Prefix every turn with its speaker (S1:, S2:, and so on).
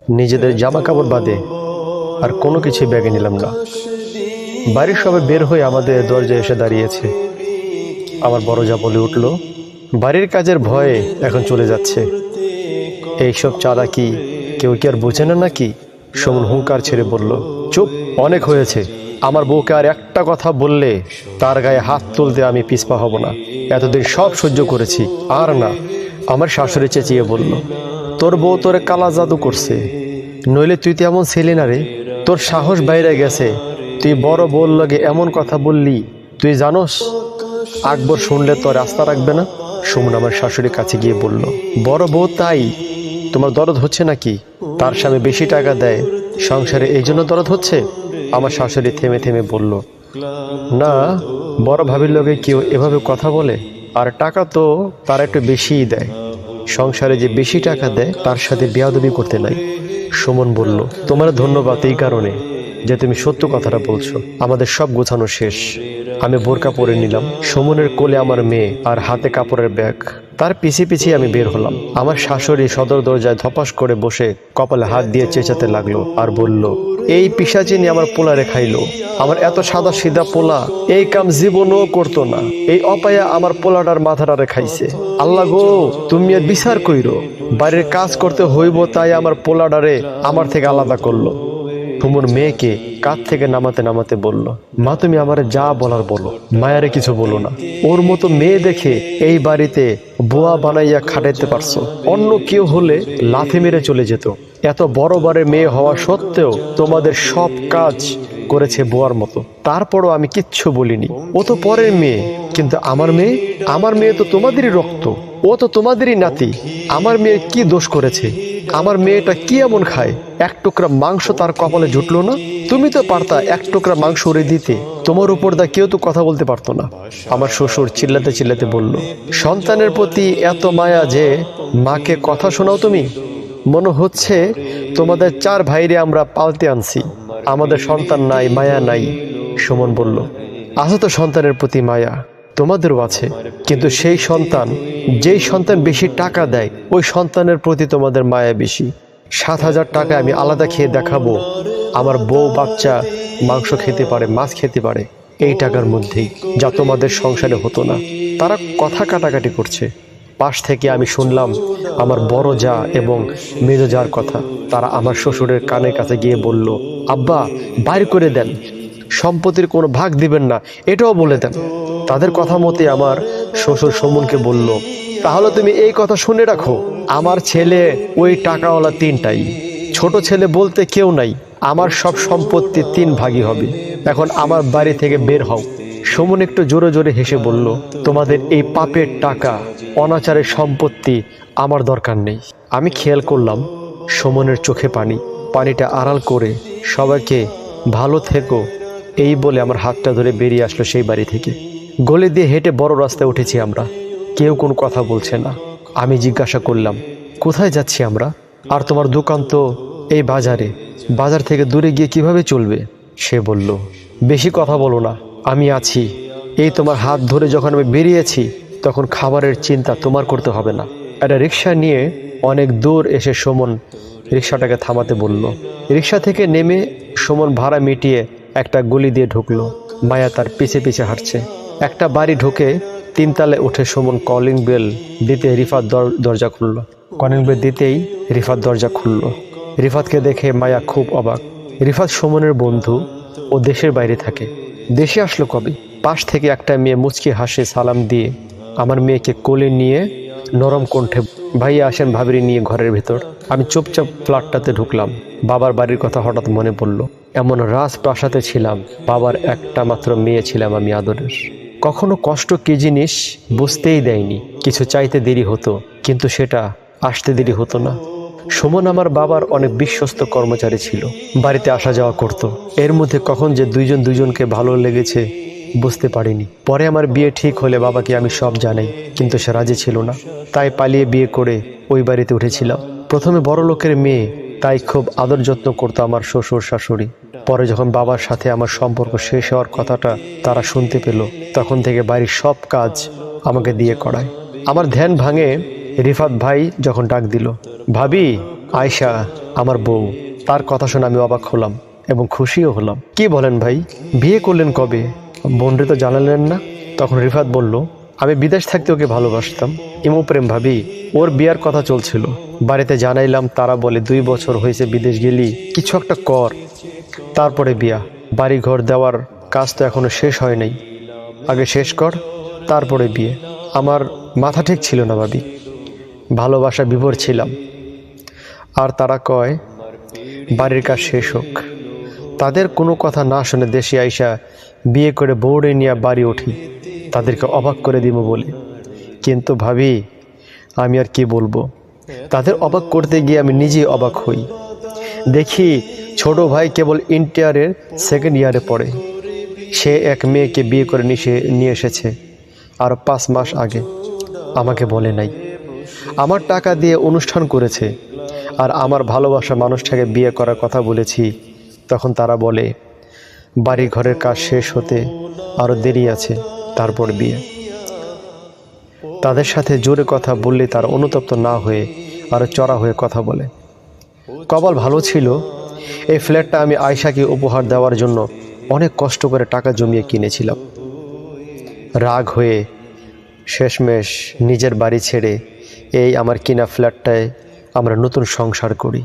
S1: নিজেদের জামা কাপড় বাদে আর কোনো কিছু ব্যাগে নিলাম না। বাড়ির সবাই বের হয়ে আমাদের দরজায় এসে দাঁড়িয়েছে। আমার বড় যা বলে উঠল, বাড়ির কাজের ভয়ে এখন চলে যাচ্ছে। এইসব চালাকি কেউ কি আর বোঝে না নাকি? সুমন হুঙ্কার ছেড়ে বলল, চুপ, অনেক হয়েছে। আমার বউকে আর একটা কথা বললে তার গায়ে হাত তুলতে আমি পিছপা হব না। এতদিন সব সহ্য করেছি, আর না। আমার শাশুড়ি চেঁচিয়ে বলল, তোর বউ তোরে কালা জাদু করছে, নইলে তুই তো এমন ছিলি না রে। তোর সাহস বাইরে গেছে, তুই বড় বউর লগে এমন কথা বললি। তুই জানোস আকবর শুনলে তোর রাস্তা রাখবে না। সুমন আমার শাশুড়ির কাছে গিয়ে বলল, বড় বউ তাই? তোমার দরদ হচ্ছে নাকি? তার স্বামী বেশি টাকা দেয় সংসারে, এই জন্য দরদ হচ্ছে? আমার শাশুড়ি থেমে থেমে বলল, না, বড় ভাবির লগে কেউ এভাবে কথা বলে? আর টাকা তো তার একটু বেশিই দেয়। সংসারে যে বেশি টাকা দেয় তার সাথে বেয়াদবি করতে নাই। সুমন বলল, তোমার ধন্যবাদ এই কারণে যে তুমি সত্য কথাটা বলছো। আমাদের সব গোছানো শেষ। আমি বোরকা পরে নিলাম। সুমনের কোলে আমার মেয়ে আর হাতে কাপড়ের ব্যাগ। তার পিছিয়ে পিছিয়ে আমি বের হলাম। আমার শাশুড়ি সদর দরজায় ধপাস করে বসে কপালে হাত দিয়ে চেঁচাতে লাগলো আর বলল, এই পিশাচিনি আমার পোলারে খাইলো। আমার এত সাদা সিধা পোলা এই কাম জীবনও করতো না। এই অপায়া আমার পোলাটার মাথাটারে খাইছে। আল্লাহ গো, তুমি এর বিচার কইরো। বাড়ির কাজ করতে হইব তাই আমার পোলাটারে আমার থেকে আলাদা করলো। সুমন মেয়েকে কাঁধ থেকে নামাতে নামাতে বলল, মা তুমি আমারে যা বলার বলো, মায়ারে কিছু বলো না। ওর মতো মেয়ে দেখে এই বাড়িতে বোয়া বানাইয়া খাটাইতে পারছো। অন্য কেউ হলে লাথি মেরে চলে যেত। এত বড় বারে মেয়ে হওয়া সত্ত্বেও তোমাদের সব কাজ করেছে বোয়ার মতো। তারপরও আমি কিচ্ছু বলিনি। ও তো পরের মেয়ে, কিন্তু আমার মেয়ে তো তোমাদেরই রক্ত। ও তো তোমাদেরই নাতি। আমার মেয়ে কি দোষ করেছে? আমার মেয়েটা কি এমন খায়? এক টুকরা মাংস তার কপালে জুটলো না? তুমি তো পারতা এক টুকরা মাংস উড়ে দিতে। তোমার উপর দা কেউ তো কথা বলতে পারতো না। আমার শ্বশুর চিল্লাতে চিল্লাতে বলল, সন্তানের প্রতি এত মায়া যে মাকে কথা শোনাও তুমি? মনে হচ্ছে তোমাদের 4 ভাইরে আমরা পালতে আনছি, আমাদের সন্তান নাই, মায়া নাই। সুমন বলল, আছে তো সন্তানের প্রতি মায়া, তোমাদেরও আছে, কিন্তু যেই সন্তান বেশি টাকা দেয় ওই সন্তানের প্রতি তোমাদের মায়া বেশি। 7,000 টাকা আমি আলাদা খেয়ে দেখাবো আমার বউ বাচ্চা মাংস খেতে পারে, মাছ খেতে পারে এই টাকার মধ্যেই, যা তোমাদের সংসারে হতো না। তারা কথা কাটাকাটি করছে। পাশ থেকে আমি শুনলাম আমার বড় জা এবং মেজ জার কথা। তারা আমার শ্বশুরের কানের কাছে গিয়ে বলল, আব্বা বাইর করে দেন, সম্পত্তির কোনো ভাগ দিবেন না, এটাও বলে দেন। তাদের কথা মতে আমার শ্বশুর সুমনকে বলল, তাহলে তুমি এই কথা শুনে রাখো, আমার ছেলে ওই টাকাওয়ালা 3টাই। ছোট ছেলে বলতে কেউ নাই। আমার সব সম্পত্তি 3 ভাগই হবে। এখন আমার বাড়ি থেকে বের হও। সুমন একটু জোরে জোরে হেসে বলল, তোমাদের এই পাপের টাকা, অনাচারের সম্পত্তি আমার দরকার নেই। আমি খেয়াল করলাম সুমনের চোখে পানিটা আড়াল করে সবাইকে ভালো থেকো এই বলে আমার হাতটা ধরে বেরিয়ে আসলো সেই বাড়ি থেকে। গলি দিয়ে হেঁটে বড় রাস্তায় উঠেছি আমরা। কেউ কোনো কথা বলছে না। আমি জিজ্ঞাসা করলাম, কোথায় যাচ্ছি আমরা? আর তোমার দোকান তো এই বাজার থেকে দূরে গিয়ে কিভাবে চলবে? সে বলল, বেশি কথা বলো না, আমি আছি। এই তোমার হাত ধরে যখন আমি বেরিয়েছি তখন খাবারের চিন্তা তোমার করতে হবে না। একটা রিক্সা নিয়ে অনেক দূর এসে সুমন রিক্সাটাকে থামাতে বলল। রিক্সা থেকে নেমে সুমন ভাড়া মিটিয়ে একটা গলি দিয়ে ঢুকলো। মায়া তার পিছে পিছে হাঁটছে। একটা বাড়ি ঢুকে 3 তলায় উঠে সুমন কলিং বেল দিতে রিফাত দরজা খুলল। কলিং বেল দিতেই রিফাত দরজা খুলল। রিফাতকে দেখে মায়া খুব অবাক। রিফাত সুমনের বন্ধু, ও দেশের বাইরে থাকে। দেশে আসলো কবে? পাশ থেকে একটা মেয়ে মুচকি হাসে সালাম দিয়ে আমার মেয়েকে কোলে নিয়ে নরম কণ্ঠে, ভাইয়া আসেন ভাবিরি নিয়ে ঘরের ভেতর। আমি চুপচাপ ফ্ল্যাটটাতে ঢুকলাম। বাবার বাড়ির কথা হঠাৎ মনে পড়ল। এমন রাজপ্রাসাদে ছিলাম, বাবার একটা মাত্র মেয়ে ছিলাম আমি আদরের। কখনো কষ্ট কি জিনিস বুঝতেই দেয়নি। কিছু চাইতে দেরি হতো, কিন্তু সেটা আসতে দেরি হতো না। সুমন আমার বাবার অনেক বিশ্বস্ত কর্মচারী ছিল, বাড়িতে আসা যাওয়া করত। এর মধ্যে কখন যে দুজনকে ভালো লেগেছে বুঝতে পারিনি। পরে আমার বিয়ে ঠিক হলে বাবাকে আমি সব জানাই, কিন্তু সে রাজি ছিল না। তাই পালিয়ে বিয়ে করে ওই বাড়িতে উঠেছিলাম। প্রথমে বড় লোকের মেয়ে, তাই খুব আদর যত্ন করতো আমার শ্বশুর শাশুড়ি। পরে যখন বাবার সাথে আমার সম্পর্ক শেষ হওয়ার কথাটা তারা শুনতে পেল, তখন থেকে বাড়ির সব কাজ আমাকে দিয়ে করায়। আমার ধ্যান ভাঙে রিফাত ভাই যখন ডাক দিল, ভাবি আয়শা আমার বউ, তার কথা শুনে আমি অবাক হলাম এবং খুশিও হলাম। কি বলেন ভাই, বিয়ে করলেন কবে? বোনরে তো জানালেন না? তখন রিফাত বলল, আমি বিদেশ থাকতে ওকে ভালোবাসতাম, ইমো প্রেম ভাবি, ওর বিয়ার কথা চলছিল। বাড়িতে জানাইলাম, তারা বলে 2 বছর হয়েছে বিদেশ গেলি, কিছু একটা কর, তারপরে বিয়া। বাড়ি ঘর দেওয়ার কাজ তো এখনো শেষ হয় নাই, আগে শেষ কর তারপরে বিয়ে। আমার মাথা ঠিক ছিল না ভাবি, ভালোবাসা বিভোর ছিলাম। আর তারা কয় বাড়ির কাজ শেষ হোক। তাদের কোনো কথা না শুনে দেশে আইসা বিয়ে করে বউরে নিয়ে বাড়ি উঠি, তাদেরকে অবাক করে দিব বলে। কিন্তু ভাবি, আমি আর কি বলবো, তাদের অবাক করতে গিয়ে আমি নিজেই অবাক হই। দেখি ছোট ভাই কেবল ইন্টারের 2nd ইয়ারে পড়ে, সে এক মেয়েকে বিয়ে করে নিয়ে এসেছে আরও 5 মাস আগে, আমাকে বলে নাই। আমার টাকা দিয়ে অনুষ্ঠান করেছে, আর আমার ভালোবাসা মানুষটাকে বিয়ে করার কথা বলেছি, তখন তারা বলে বাড়ি ঘরের কাজ শেষ হতে আরও দেরি আছে, তারপর বিয়ে। তাদের সাথে জোরে কথা বললে তারা অনুতপ্ত না হয়ে আরও চড়া হয়ে কথা বলে। কপাল ভালো ছিল, এই ফ্ল্যাটটা আমি আয়শাকে উপহার দেওয়ার জন্য অনেক কষ্ট করে টাকা জমিয়ে কিনেছিলাম। রাগ হয়ে শেষমেশ নিজের বাড়ি ছেড়ে এই আমার কিনা ফ্ল্যাটটায় আমরা নতুন সংসার করি।